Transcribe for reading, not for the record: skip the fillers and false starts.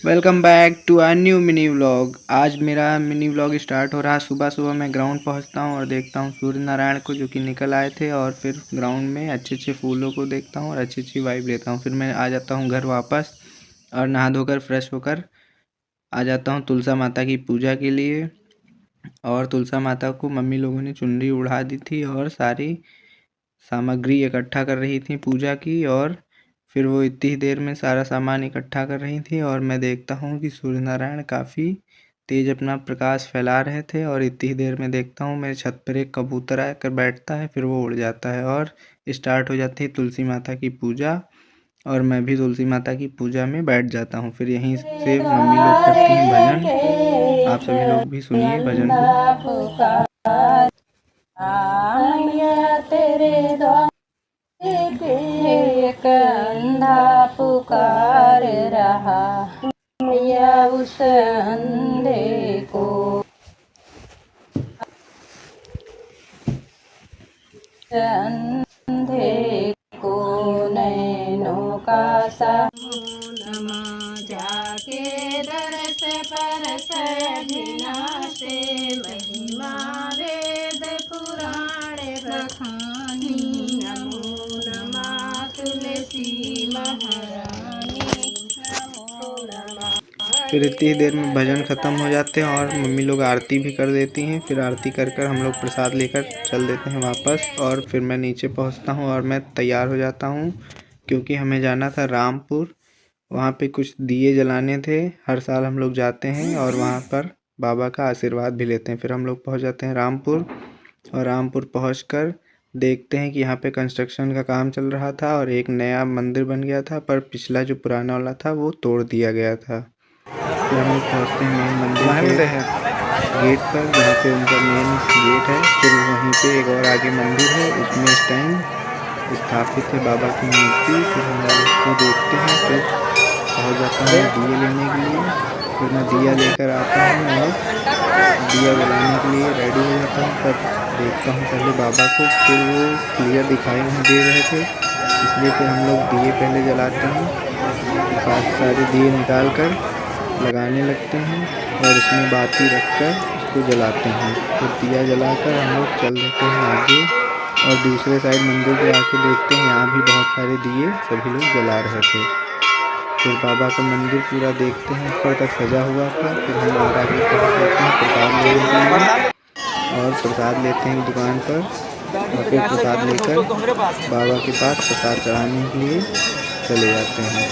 Welcome back to a new mini vlog. आज मेरा mini vlog start हो रहा है। सुबह सुबह मैं ग्राउंड पहुंचता हूं और देखता हूं सूर्य नारायण को जो कि निकल आए थे, और फिर ग्राउंड में अच्छे अच्छे फूलों को देखता हूं और अच्छी अच्छी वाइब लेता हूं। फिर मैं आ जाता हूं घर वापस और नहा धोकर फ्रेश होकर आ जाता हूं तुलसा माता की पूजा के लिए। और तुलसा माता को मम्मी लोगों ने चुनरी उड़ा दी थी और सारी सामग्री इकट्ठा कर रही थी पूजा की। और फिर वो इतनी देर में सारा सामान इकट्ठा कर रही थी और मैं देखता हूँ कि सूर्य नारायण काफ़ी तेज अपना प्रकाश फैला रहे थे। और इतनी देर में देखता हूँ मेरे छत पर एक कबूतर आकर बैठता है, फिर वो उड़ जाता है और स्टार्ट हो जाती है तुलसी माता की पूजा। और मैं भी तुलसी माता की पूजा में बैठ जाता हूँ। फिर यहीं से मम्मी लोग करती हैं भजन। आप सभी लोग भी सुनिए भजन को। तेरे द्वार एक अंधा पुकार रहा, या उस अंधे को नैनों का नमा जाके दरस परस अभिनाशे, महिमा वेद पुराण बखानी, नमो नमः तुलसी महारानी, नमो नमः। फिर इतनी देर में भजन ख़त्म हो जाते हैं और मम्मी लोग आरती भी कर देती हैं। फिर आरती कर कर हम लोग प्रसाद लेकर चल देते हैं वापस। और फिर मैं नीचे पहुंचता हूं और मैं तैयार हो जाता हूं क्योंकि हमें जाना था रामपुर। वहां पे कुछ दिए जलाने थे। हर साल हम लोग जाते हैं और वहां पर बाबा का आशीर्वाद भी लेते हैं। फिर हम लोग पहुँच जाते हैं रामपुर। और रामपुर पहुँच देखते हैं कि यहाँ पे कंस्ट्रक्शन का काम चल रहा था और एक नया मंदिर बन गया था, पर पिछला जो पुराना वाला था वो तोड़ दिया गया था। फिर हम लोग पहुँचते हैं मेन मंदिर के गेट पर, जहाँ पे उनका मेन गेट है। फिर वहीं पे एक और आगे मंदिर है, उसमें इस टाइम स्थापित है बाबा की मूर्ति। फिर हम लोग उसको देखते हैं। फिर पहुँच जाता हूँ दिए लेने के लिए। फिर मैं दिया लेकर आता हूँ और दिया जलाने के लिए रेडी हो जाता हूँ। पर देखता हूँ पहले बाबा को, फिर वो क्लियर दिखाई नहीं दे रहे थे, इसलिए फिर हम लोग दिए पहले जलाते हैं। काफ़ी सारे दिए निकाल कर लगाने लगते हैं और उसमें बाती रखकर उसको जलाते हैं। फिर दिया जलाकर हम लोग चल देते हैं आगे और दूसरे साइड मंदिर पे आके देखते हैं, यहाँ भी बहुत सारे दिए सभी लोग जला रहे थे। फिर बाबा का मंदिर पूरा देखते हैं, ऊपर तक सजा हुआ था। फिर हम और आगे पहुँच जाते हैं प्रसाद लेने के लिए और प्रसाद लेते हैं दुकान पर। और फिर प्रसाद लेकर बाबा के पास प्रसाद चढ़ाने के लिए चले जाते हैं।